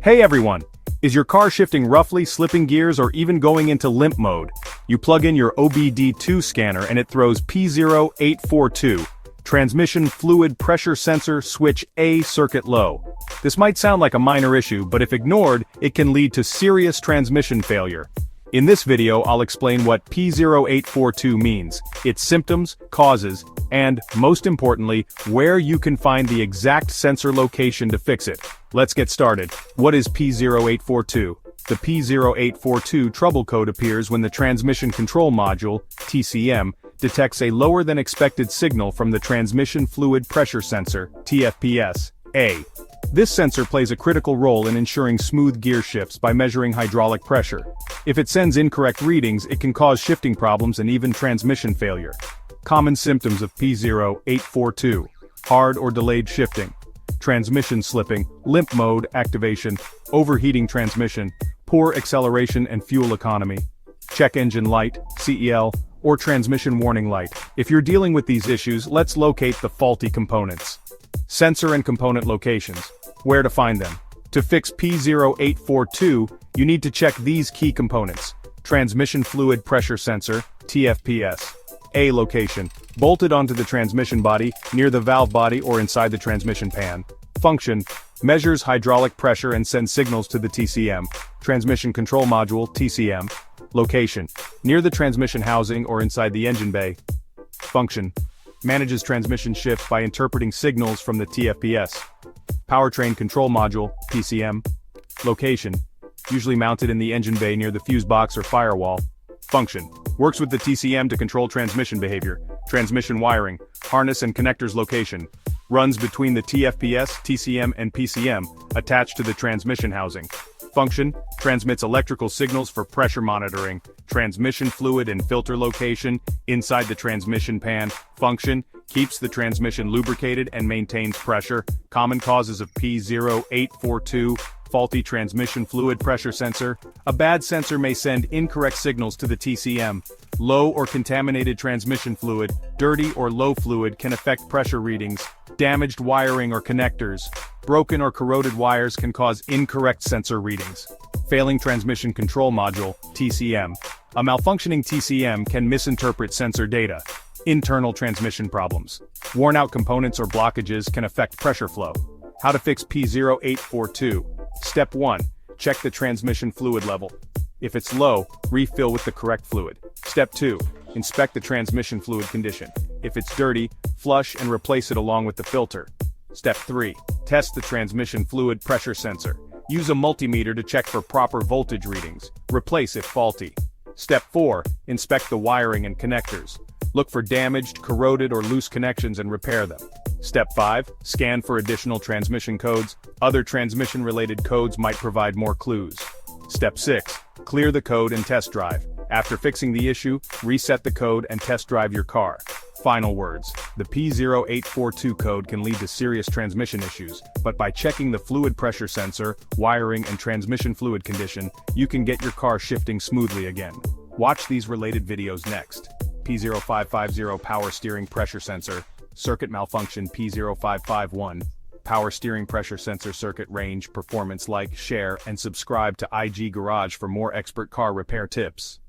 Hey everyone! Is your car shifting roughly, slipping gears, or even going into limp mode? You plug in your obd2 scanner and it throws P0842, transmission fluid pressure sensor switch A circuit low. This might sound like a minor issue, but if ignored, it can lead to serious transmission failure. In this video, I'll explain what P0842 means, its symptoms, causes, and, most importantly, where you can find the exact sensor location to fix it. Let's get started. What is P0842? The P0842 trouble code appears when the transmission control module, TCM, detects a lower than expected signal from the transmission fluid pressure sensor, TFPS, A. This sensor plays a critical role in ensuring smooth gear shifts by measuring hydraulic pressure. If it sends incorrect readings, it can cause shifting problems and even transmission failure. Common symptoms of P0842: hard or delayed shifting, transmission slipping, limp mode activation, overheating transmission, poor acceleration and fuel economy, check engine light, CEL, or transmission warning light. If you're dealing with these issues, let's locate the faulty components. Sensor and component locations. Where to find them? To fix P0842, you need to check these key components. Transmission fluid pressure sensor, TFPS. A location. Bolted onto the transmission body, near the valve body or inside the transmission pan. Function. Measures hydraulic pressure and sends signals to the TCM. Transmission control module, TCM. Location. Near the transmission housing or inside the engine bay. Function. Manages transmission shifts by interpreting signals from the TFPS. Powertrain control module, PCM. Location. Usually mounted in the engine bay near the fuse box or firewall. Function. Works with the TCM to control transmission behavior. Transmission wiring, harness and connectors location. Runs between the TFPS, TCM and PCM, attached to the transmission housing. Function. Transmits electrical signals for pressure monitoring. Transmission fluid and filter location, inside the transmission pan. Function. Keeps the transmission lubricated and maintains pressure. Common causes of P0842: faulty transmission fluid pressure sensor. A bad sensor may send incorrect signals to the TCM. Low or contaminated transmission fluid, dirty or low fluid can affect pressure readings. Damaged wiring or connectors. Broken or corroded wires can cause incorrect sensor readings. Failing transmission control module, TCM. A malfunctioning TCM can misinterpret sensor data. Internal transmission problems. Worn out components or blockages can affect pressure flow. How to fix P0842. Step 1. Check the transmission fluid level. If it's low, refill with the correct fluid. Step 2. Inspect the transmission fluid condition. If it's dirty, flush and replace it along with the filter. Step 3. Test the transmission fluid pressure sensor. Use a multimeter to check for proper voltage readings. Replace if faulty. Step 4. Inspect the wiring and connectors. Look for damaged, corroded or loose connections and repair them. Step 5. Scan for additional transmission codes. Other transmission-related codes might provide more clues. Step 6. Clear the code and test drive. After fixing the issue, reset the code and test drive your car. Final words. The P0842 code can lead to serious transmission issues, but by checking the fluid pressure sensor, wiring and transmission fluid condition, you can get your car shifting smoothly again. Watch these related videos next. P0550 power steering pressure sensor, circuit malfunction P0551, power steering pressure sensor circuit range, performance. Like, share, and subscribe to IG Garage for more expert car repair tips.